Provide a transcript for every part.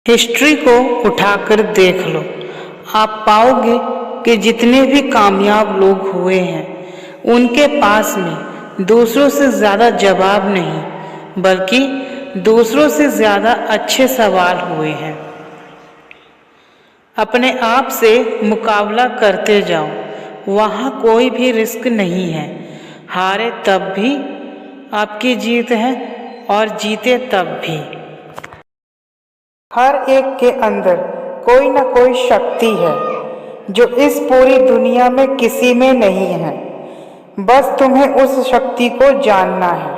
History को उठाकर देख लो। आप पाओगे कि जितने भी कामयाब लोग हुए हैं उनके पास में दूसरों से ज़्यादा जवाब नहीं बल्कि दूसरों से ज़्यादा अच्छे सवाल हुए हैं। अपने आप से मुकाबला करते जाओ, वहाँ कोई भी रिस्क नहीं है। हारे तब भी आपकी जीत है और जीते तब भी। हर एक के अंदर कोई ना कोई शक्ति है जो इस पूरी दुनिया में किसी में नहीं है। बस तुम्हें उस शक्ति को जानना है।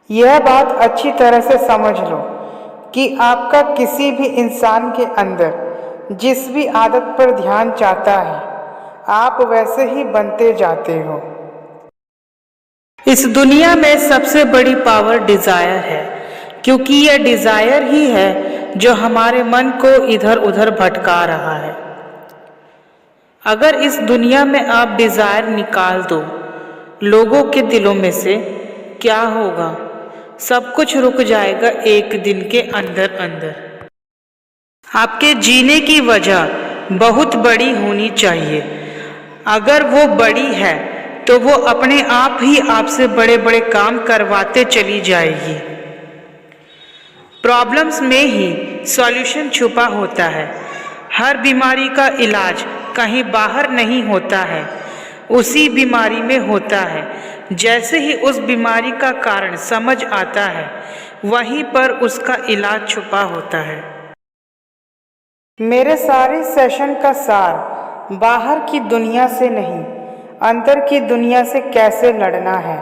यह बात अच्छी तरह से समझ लो कि आपका किसी भी इंसान के अंदर जिस भी आदत पर ध्यान चाहता है, आप वैसे ही बनते जाते हो। इस दुनिया में सबसे बड़ी पावर डिजायर है, क्योंकि यह डिजायर ही है जो हमारे मन को इधर उधर भटका रहा है। अगर इस दुनिया में आप डिजायर निकाल दो लोगों के दिलों में से, क्या होगा? सब कुछ रुक जाएगा एक दिन के अंदर अंदर। आपके जीने की वजह बहुत बड़ी होनी चाहिए। अगर वो बड़ी है तो वो अपने आप ही आपसे बड़े बड़े काम करवाते चली जाएगी। प्रॉब्लम्स में ही सॉल्यूशन छुपा होता है। हर बीमारी का इलाज कहीं बाहर नहीं होता है, उसी बीमारी में होता है। जैसे ही उस बीमारी का कारण समझ आता है, वहीं पर उसका इलाज छुपा होता है। मेरे सारे सेशन का सार बाहर की दुनिया से नहीं, अंदर की दुनिया से कैसे लड़ना है।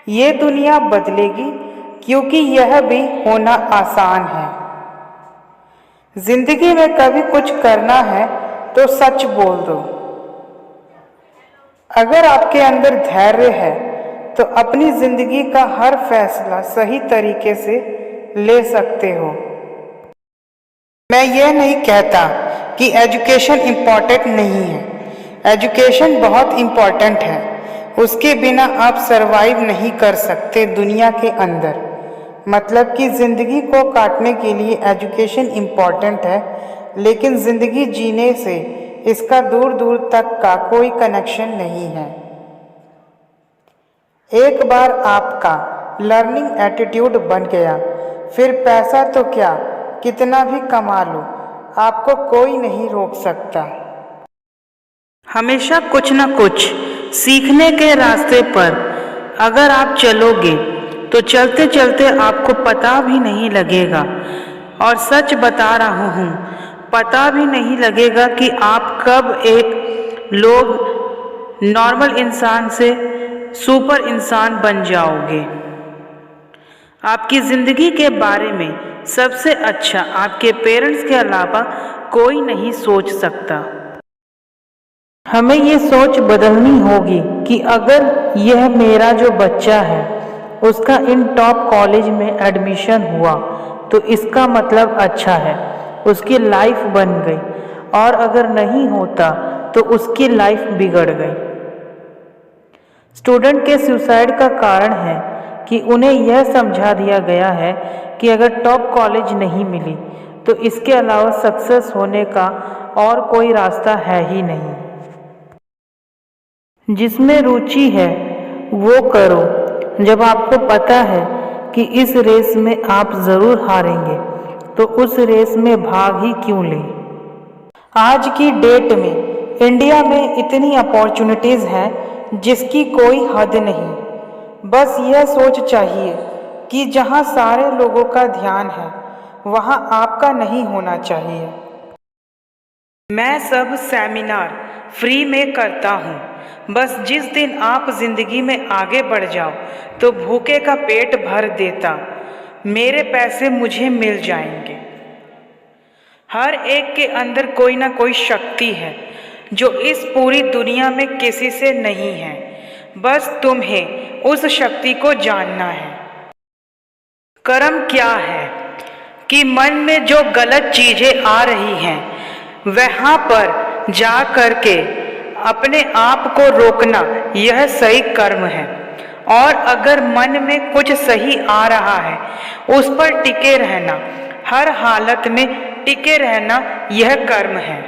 ये दुनिया बदलेगी क्योंकि यह भी होना आसान है। जिंदगी में कभी कुछ करना है तो सच बोल दो। अगर आपके अंदर धैर्य है तो अपनी जिंदगी का हर फैसला सही तरीके से ले सकते हो। मैं यह नहीं कहता कि एजुकेशन इम्पॉर्टेंट नहीं है। एजुकेशन बहुत इम्पॉर्टेंट है। उसके बिना आप सरवाइव नहीं कर सकते दुनिया के अंदर। मतलब कि ज़िंदगी को काटने के लिए एजुकेशन इम्पॉर्टेंट है, लेकिन ज़िंदगी जीने से इसका दूर दूर तक का कोई कनेक्शन नहीं है। एक बार आपका लर्निंग एटीट्यूड बन गया, फिर पैसा तो क्या, कितना भी कमा लो, आपको कोई नहीं रोक सकता। हमेशा कुछ न कुछ सीखने के रास्ते पर अगर आप चलोगे तो चलते चलते आपको पता भी नहीं लगेगा, और सच बता रहा हूँ, पता भी नहीं लगेगा कि आप कब एक लोग नॉर्मल इंसान से सुपर इंसान बन जाओगे। आपकी ज़िंदगी के बारे में सबसे अच्छा आपके पेरेंट्स के अलावा कोई नहीं सोच सकता। हमें ये सोच बदलनी होगी कि अगर यह मेरा जो बच्चा है उसका इन टॉप कॉलेज में एडमिशन हुआ तो इसका मतलब अच्छा है, उसकी लाइफ बन गई, और अगर नहीं होता तो उसकी लाइफ बिगड़ गई। स्टूडेंट के सुसाइड का कारण है कि उन्हें यह समझा दिया गया है कि अगर टॉप कॉलेज नहीं मिली तो इसके अलावा सक्सेस होने का और कोई रास्ता है ही नहीं। जिसमें रुचि है वो करो। जब आपको पता है कि इस रेस में आप ज़रूर हारेंगे तो उस रेस में भाग ही क्यों लें। आज की डेट में इंडिया में इतनी अपॉर्चुनिटीज़ हैं जिसकी कोई हद नहीं। बस यह सोच चाहिए कि जहां सारे लोगों का ध्यान है वहां आपका नहीं होना चाहिए। मैं सब सेमिनार फ्री में करता हूँ। बस जिस दिन आप जिंदगी में आगे बढ़ जाओ तो भूखे का पेट भर देता मेरे पैसे मुझे मिल जाएंगे। हर एक के अंदर कोई ना कोई शक्ति है जो इस पूरी दुनिया में किसी से नहीं है। बस तुम्हें उस शक्ति को जानना है। कर्म क्या है कि मन में जो गलत चीजें आ रही हैं वहां पर जा करके अपने आप को रोकना, यह सही कर्म है। और अगर मन में कुछ सही आ रहा है उस पर टिके रहना, हर हालत में टिके रहना, यह कर्म है।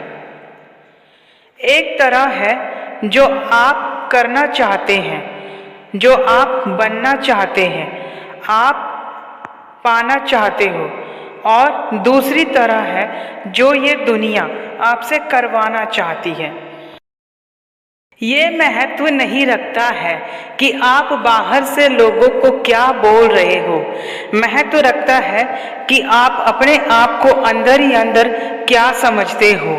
एक तरह है जो आप करना चाहते हैं, जो आप बनना चाहते हैं, आप पाना चाहते हो, और दूसरी तरह है जो ये दुनिया आपसे करवाना चाहती है। ये महत्व नहीं रखता है कि आप बाहर से लोगों को क्या बोल रहे हो, महत्व रखता है कि आप अपने आप को अंदर ही अंदर क्या समझते हो।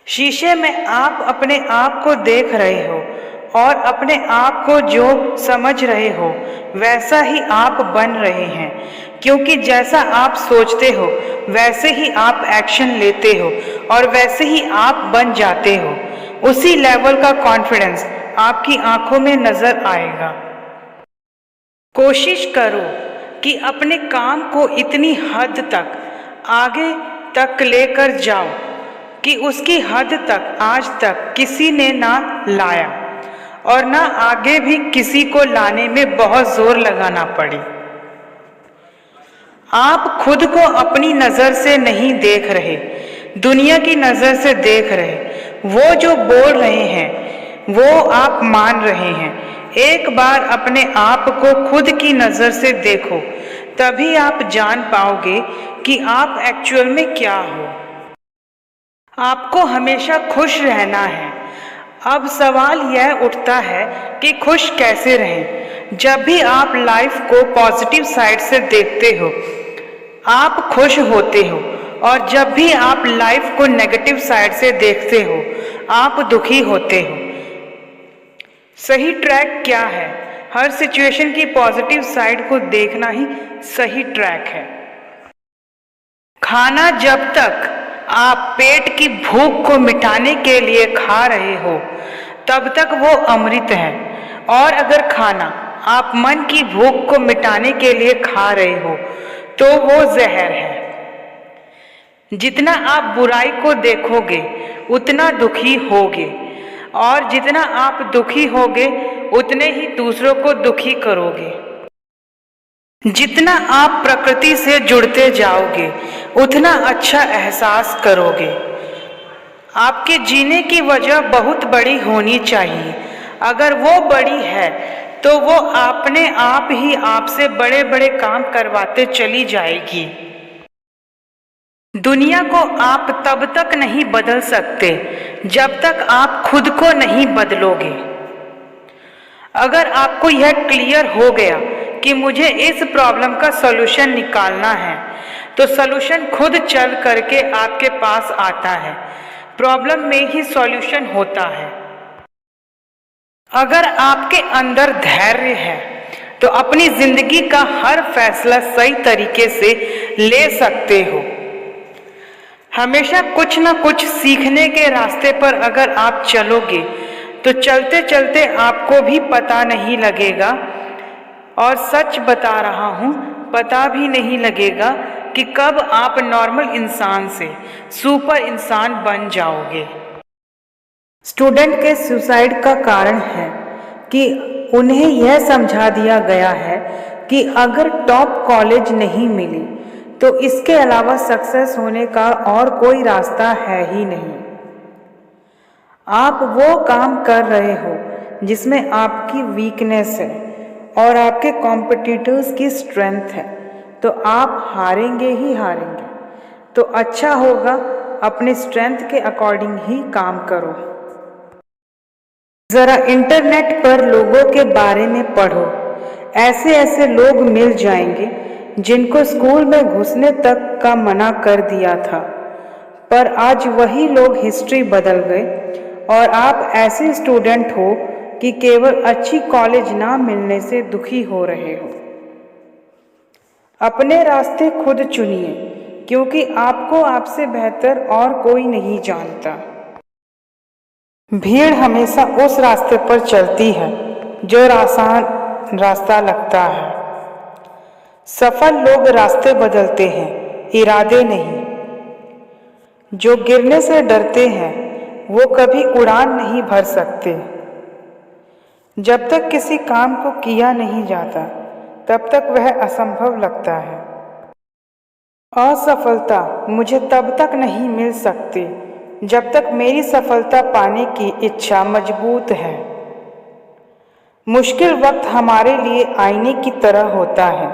शीशे में आप अपने आप को देख रहे हो और अपने आप को जो समझ रहे हो वैसा ही आप बन रहे हैं, क्योंकि जैसा आप सोचते हो वैसे ही आप एक्शन लेते हो और वैसे ही आप बन जाते हो। उसी लेवल का कॉन्फिडेंस आपकी आंखों में नजर आएगा। कोशिश करो कि अपने काम को इतनी हद तक आगे तक लेकर जाओ कि उसकी हद तक आज तक किसी ने ना लाया और ना आगे भी किसी को लाने में बहुत जोर लगाना पड़े। आप खुद को अपनी नजर से नहीं देख रहे, दुनिया की नजर से देख रहे। वो जो बोल रहे हैं वो आप मान रहे हैं। एक बार अपने आप को खुद की नजर से देखो, तभी आप जान पाओगे कि आप एक्चुअल में क्या हो। आपको हमेशा खुश रहना है। अब सवाल यह उठता है कि खुश कैसे रहें। जब भी आप लाइफ को पॉजिटिव साइड से देखते हो आप खुश होते हो, और जब भी आप लाइफ को नेगेटिव साइड से देखते हो आप दुखी होते हो। सही ट्रैक क्या है? हर सिचुएशन की पॉजिटिव साइड को देखना ही सही ट्रैक है। खाना जब तक आप पेट की भूख को मिटाने के लिए खा रहे हो तब तक वो अमृत है, और अगर खाना आप मन की भूख को मिटाने के लिए खा रहे हो तो वो जहर है। जितना आप बुराई को देखोगे उतना दुखी होगे, और जितना आप दुखी होगे उतने ही दूसरों को दुखी करोगे। जितना आप प्रकृति से जुड़ते जाओगे उतना अच्छा एहसास करोगे। आपके जीने की वजह बहुत बड़ी होनी चाहिए। अगर वो बड़ी है तो वो अपने आप ही आपसे बड़े बड़े काम करवाते चली जाएगी। दुनिया को आप तब तक नहीं बदल सकते जब तक आप खुद को नहीं बदलोगे। अगर आपको यह क्लियर हो गया कि मुझे इस प्रॉब्लम का सॉल्यूशन निकालना है तो सॉल्यूशन खुद चल करके आपके पास आता है। प्रॉब्लम में ही सॉल्यूशन होता है। अगर आपके अंदर धैर्य है तो अपनी जिंदगी का हर फैसला सही तरीके से ले सकते हो। हमेशा कुछ ना कुछ सीखने के रास्ते पर अगर आप चलोगे तो चलते चलते आपको भी पता नहीं लगेगा, और सच बता रहा हूँ पता भी नहीं लगेगा कि कब आप नॉर्मल इंसान से सुपर इंसान बन जाओगे। स्टूडेंट के सुसाइड का कारण है कि उन्हें यह समझा दिया गया है कि अगर टॉप कॉलेज नहीं मिली तो इसके अलावा सक्सेस होने का और कोई रास्ता है ही नहीं। आप वो काम कर रहे हो जिसमें आपकी वीकनेस है और आपके कॉम्पिटिटर्स की स्ट्रेंथ है, तो आप हारेंगे ही हारेंगे। तो अच्छा होगा अपने स्ट्रेंथ के अकॉर्डिंग ही काम करो। ज़रा इंटरनेट पर लोगों के बारे में पढ़ो। ऐसे ऐसे लोग मिल जाएंगे जिनको स्कूल में घुसने तक का मना कर दिया था, पर आज वही लोग हिस्ट्री बदल गए और आप ऐसे स्टूडेंट हो कि केवल अच्छी कॉलेज ना मिलने से दुखी हो रहे हो। अपने रास्ते खुद चुनिए, क्योंकि आपको आपसे बेहतर और कोई नहीं जानता। भीड़ हमेशा उस रास्ते पर चलती है जो आसान रास्ता लगता है। सफल लोग रास्ते बदलते हैं, इरादे नहीं। जो गिरने से डरते हैं वो कभी उड़ान नहीं भर सकते। जब तक किसी काम को किया नहीं जाता तब तक वह असंभव लगता है। असफलता मुझे तब तक नहीं मिल सकती जब तक मेरी सफलता पाने की इच्छा मजबूत है। मुश्किल वक्त हमारे लिए आईने की तरह होता है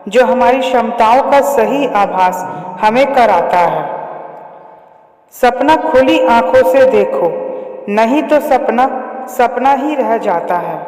जो हमारी क्षमताओं का सही आभास हमें कराता है। सपना खुली आंखों से देखो, नहीं तो सपना सपना ही रह जाता है।